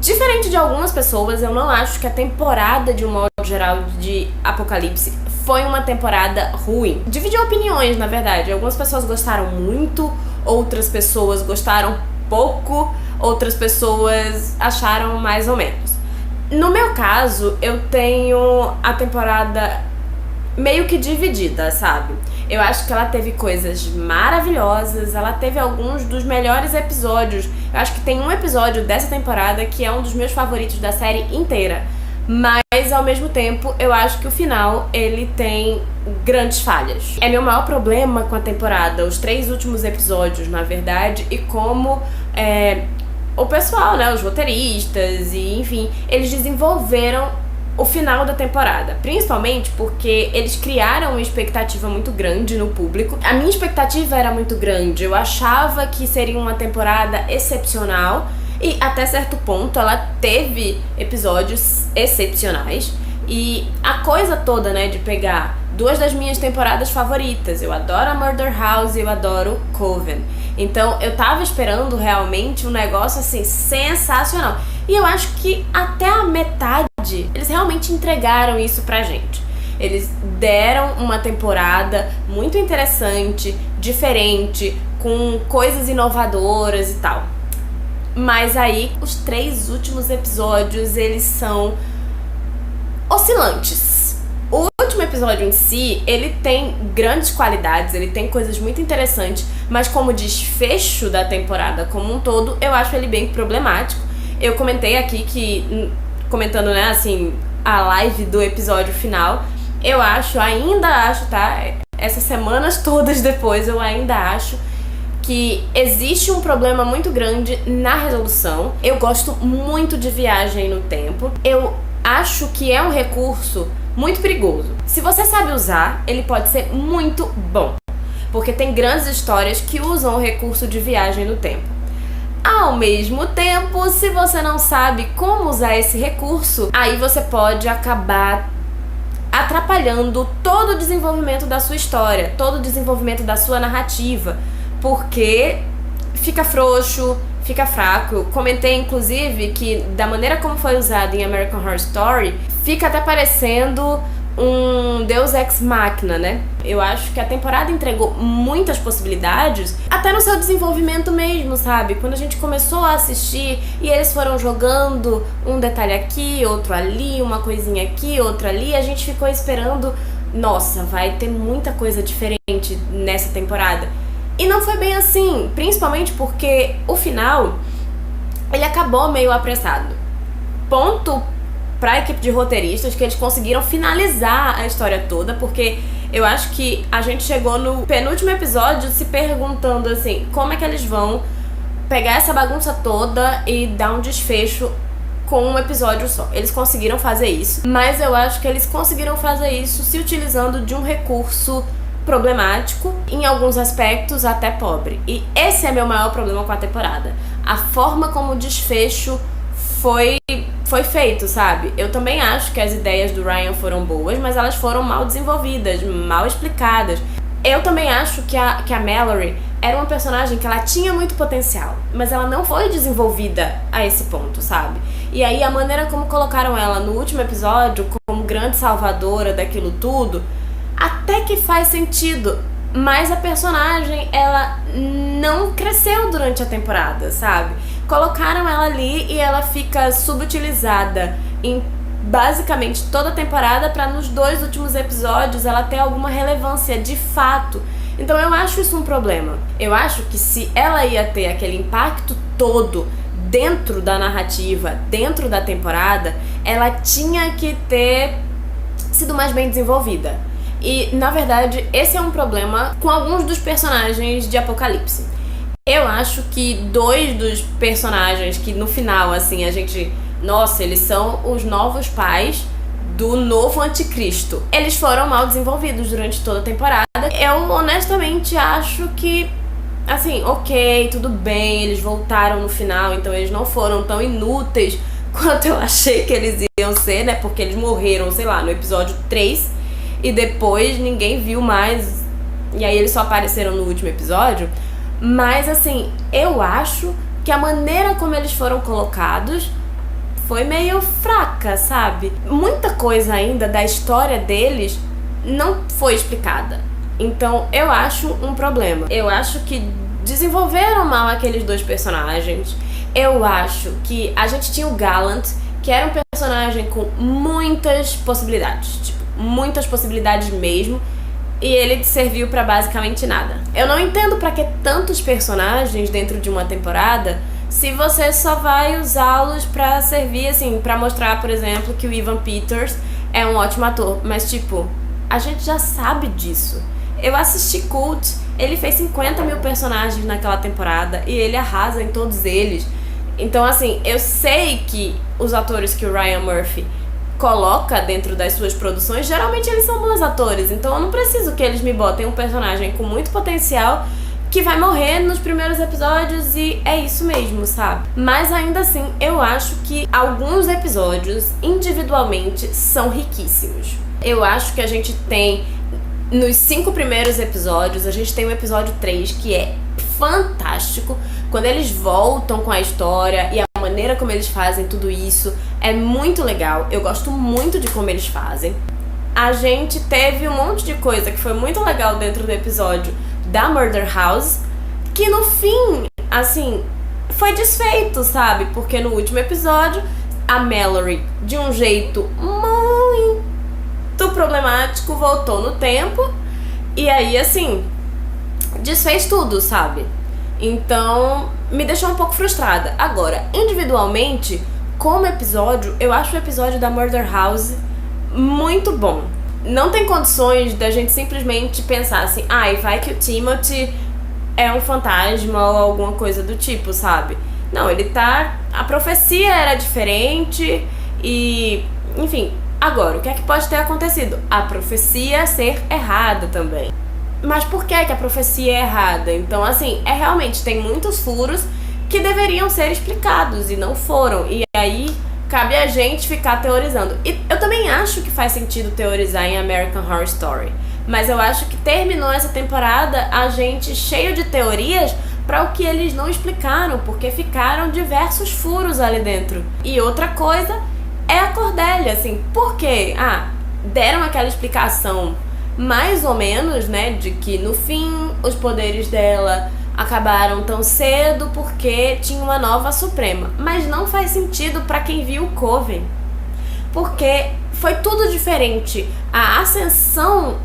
Diferente de algumas pessoas, eu não acho que a temporada, de um modo geral, de Apocalipse foi uma temporada ruim. Dividiu opiniões, na verdade. Algumas pessoas gostaram muito, outras pessoas gostaram pouco, outras pessoas acharam mais ou menos. No meu caso, eu tenho a temporada meio que dividida, sabe? Eu acho que ela teve coisas maravilhosas, ela teve alguns dos melhores episódios. Eu acho que tem um episódio dessa temporada que é um dos meus favoritos da série inteira. Mas, ao mesmo tempo, eu acho que o final, ele tem grandes falhas. É meu maior problema com a temporada, os 3 últimos episódios, na verdade, e como o pessoal, né, os roteiristas e, enfim, eles desenvolveram o final da temporada, principalmente porque eles criaram uma expectativa muito grande no público. A minha expectativa era muito grande, eu achava que seria uma temporada excepcional e até certo ponto ela teve episódios excepcionais. E a coisa toda, né, de pegar 2 das minhas temporadas favoritas, eu adoro a Murder House e eu adoro Coven, então eu tava esperando realmente um negócio assim sensacional. E eu acho que até a metade eles realmente entregaram isso pra gente. Eles deram uma temporada muito interessante, diferente, com coisas inovadoras e tal. Mas aí, os 3 últimos episódios, eles são oscilantes. O último episódio em si, ele tem grandes qualidades, ele tem coisas muito interessantes, mas como desfecho da temporada como um todo, eu acho ele bem problemático. Eu comentei aqui que, comentando, né, assim, a live do episódio final, eu ainda acho, tá? Essas semanas todas depois, eu ainda acho que existe um problema muito grande na resolução. Eu gosto muito de viagem no tempo. Eu acho que é um recurso muito perigoso. Se você sabe usar, ele pode ser muito bom, porque tem grandes histórias que usam o recurso de viagem no tempo. Ao mesmo tempo, se você não sabe como usar esse recurso, aí você pode acabar atrapalhando todo o desenvolvimento da sua história, todo o desenvolvimento da sua narrativa, porque fica frouxo, fica fraco. Eu comentei, inclusive, que da maneira como foi usado em American Horror Story, fica até parecendo um Deus Ex Machina, né? Eu acho que a temporada entregou muitas possibilidades, até no seu desenvolvimento mesmo, sabe? Quando a gente começou a assistir e eles foram jogando um detalhe aqui, outro ali, uma coisinha aqui, outra ali, a gente ficou esperando, nossa, vai ter muita coisa diferente nessa temporada. E não foi bem assim, principalmente porque o final, ele acabou meio apressado. Ponto pra equipe de roteiristas que eles conseguiram finalizar a história toda, porque eu acho que a gente chegou no penúltimo episódio se perguntando assim, como é que eles vão pegar essa bagunça toda e dar um desfecho com um episódio só. Eles conseguiram fazer isso, mas eu acho que eles conseguiram fazer isso se utilizando de um recurso problemático, em alguns aspectos até pobre. E esse é meu maior problema com a temporada. A forma como o desfecho foi feito, sabe? Eu também acho que as ideias do Ryan foram boas, mas elas foram mal desenvolvidas, mal explicadas. Eu também acho que a Mallory era uma personagem que ela tinha muito potencial, mas ela não foi desenvolvida a esse ponto, sabe? E aí a maneira como colocaram ela no último episódio como grande salvadora daquilo tudo, até que faz sentido, mas a personagem, ela não cresceu durante a temporada, sabe? Colocaram ela ali e ela fica subutilizada em basicamente toda a temporada pra nos 2 últimos episódios ela ter alguma relevância de fato. Então eu acho isso um problema. Eu acho que se ela ia ter aquele impacto todo dentro da narrativa, dentro da temporada, ela tinha que ter sido mais bem desenvolvida. E, na verdade, esse é um problema com alguns dos personagens de Apocalipse. Eu acho que 2 dos personagens que no final, assim, a gente... Nossa, eles são os novos pais do novo anticristo. Eles foram mal desenvolvidos durante toda a temporada. Eu, honestamente, acho que... Assim, ok, tudo bem, eles voltaram no final, então eles não foram tão inúteis quanto eu achei que eles iam ser, né? Porque eles morreram, sei lá, no episódio 3... E depois ninguém viu mais. E aí eles só apareceram no último episódio. Mas assim, eu acho que a maneira como eles foram colocados foi meio fraca, sabe? Muita coisa ainda da história deles não foi explicada. Então eu acho um problema. Eu acho que desenvolveram mal aqueles dois personagens. Eu acho que a gente tinha o Gallant, que era um personagem com muitas possibilidades. Tipo, muitas possibilidades mesmo. E ele serviu pra basicamente nada. Eu não entendo pra que tantos personagens dentro de uma temporada se você só vai usá-los pra servir, assim, pra mostrar, por exemplo, que o Evan Peters é um ótimo ator. Mas, tipo, a gente já sabe disso. Eu assisti Cult, ele fez 50 mil personagens naquela temporada e ele arrasa em todos eles. Então, assim, eu sei que os atores que o Ryan Murphy coloca dentro das suas produções, geralmente eles são bons atores. Então eu não preciso que eles me botem um personagem com muito potencial que vai morrer nos primeiros episódios e é isso mesmo, sabe? Mas ainda assim, eu acho que alguns episódios individualmente são riquíssimos. Eu acho que a gente tem, nos 5 primeiros episódios, a gente tem o episódio 3, que é fantástico, quando eles voltam com a história e a maneira como eles fazem tudo isso é muito legal. Eu gosto muito de como eles fazem. A gente teve um monte de coisa que foi muito legal dentro do episódio da Murder House, que no fim, assim, foi desfeito, sabe? Porque no último episódio, a Mallory, de um jeito muito problemático, voltou no tempo e aí, assim, desfez tudo, sabe? Então, me deixou um pouco frustrada. Agora, individualmente, como episódio, eu acho o episódio da Murder House muito bom. Não tem condições da gente simplesmente pensar assim, ai, vai que o Timothy é um fantasma ou alguma coisa do tipo, sabe? Não, ele tá... A profecia era diferente e... Enfim, agora, o que é que pode ter acontecido? A profecia ser errada também. Mas por que a profecia é errada? Então, assim, realmente tem muitos furos que deveriam ser explicados e não foram. E aí, cabe a gente ficar teorizando. E eu também acho que faz sentido teorizar em American Horror Story. Mas eu acho que terminou essa temporada a gente cheio de teorias para o que eles não explicaram, porque ficaram diversos furos ali dentro. E outra coisa é a Cordelia, assim, por quê? Deram aquela explicação mais ou menos, né, de que no fim os poderes dela acabaram tão cedo porque tinha uma nova Suprema. Mas não faz sentido pra quem viu o Coven, porque foi tudo diferente. A ascensão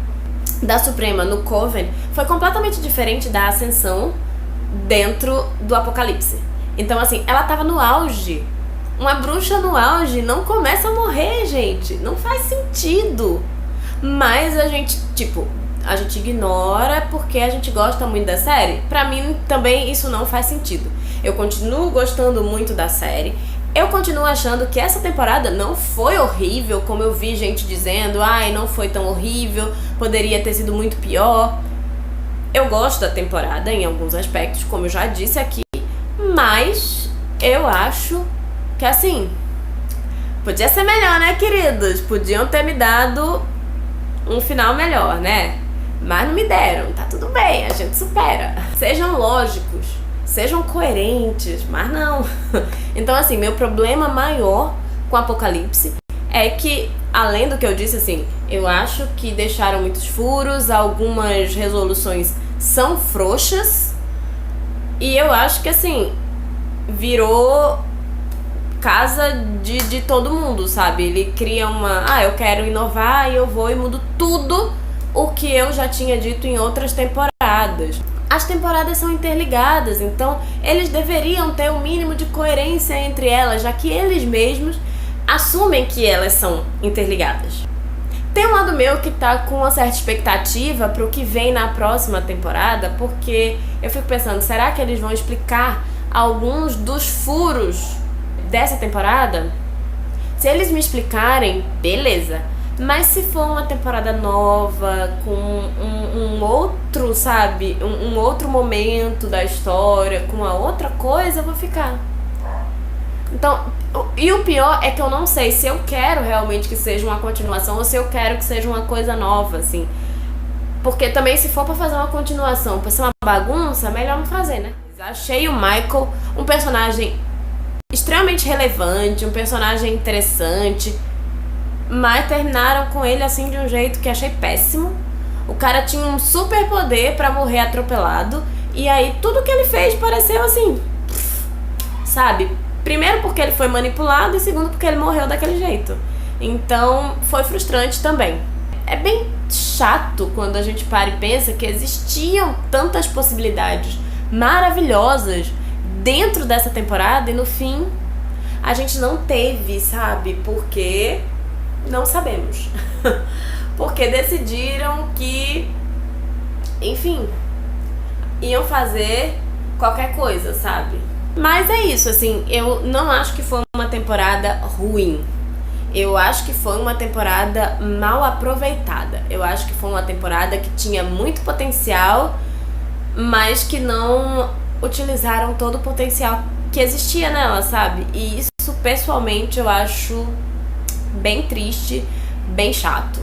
da Suprema no Coven foi completamente diferente da ascensão dentro do Apocalipse. Então, assim, ela tava no auge. Uma bruxa no auge não começa a morrer, gente. Não faz sentido. Mas a gente ignora porque a gente gosta muito da série. Pra mim também isso não faz sentido. Eu continuo gostando muito da série. Eu continuo achando que essa temporada não foi horrível, como eu vi gente dizendo, não foi tão horrível, poderia ter sido muito pior. Eu gosto da temporada em alguns aspectos, como eu já disse aqui, mas eu acho que, assim, podia ser melhor, né, queridos? Podiam ter me dado um final melhor, né? Mas não me deram, tá tudo bem, a gente supera. Sejam lógicos, sejam coerentes, mas não. Então, assim, meu problema maior com Apocalipse é que, além do que eu disse, assim, eu acho que deixaram muitos furos, algumas resoluções são frouxas, e eu acho que, assim, virou casa de todo mundo, sabe? Ele cria eu quero inovar e eu vou e mudo tudo o que eu já tinha dito em outras temporadas. As temporadas são interligadas, então eles deveriam ter um mínimo de coerência entre elas, já que eles mesmos assumem que elas são interligadas. Tem um lado meu que tá com uma certa expectativa pro que vem na próxima temporada, porque eu fico pensando, será que eles vão explicar alguns dos furos dessa temporada? Se eles me explicarem, beleza. Mas se for uma temporada nova, com um outro, sabe, um outro momento da história, com uma outra coisa, eu vou ficar. Então, e o pior é que eu não sei se eu quero realmente que seja uma continuação ou se eu quero que seja uma coisa nova, assim. Porque também, se for pra fazer uma continuação, pra ser uma bagunça, melhor não fazer, né? Achei o Michael um personagem extremamente relevante, um personagem interessante, mas terminaram com ele assim de um jeito que achei péssimo. O cara tinha um super poder pra morrer atropelado, e aí tudo que ele fez pareceu assim, sabe? Primeiro porque ele foi manipulado e segundo porque ele morreu daquele jeito. Então foi frustrante também. É bem chato quando a gente para e pensa que existiam tantas possibilidades maravilhosas dentro dessa temporada e no fim a gente não teve, sabe? Porque não sabemos. Porque decidiram que, enfim, iam fazer qualquer coisa, sabe? Mas é isso, assim, eu não acho que foi uma temporada ruim. Eu acho que foi uma temporada mal aproveitada. Eu acho que foi uma temporada que tinha muito potencial, mas que não utilizaram todo o potencial que existia nela, sabe? E isso, pessoalmente, eu acho bem triste, bem chato.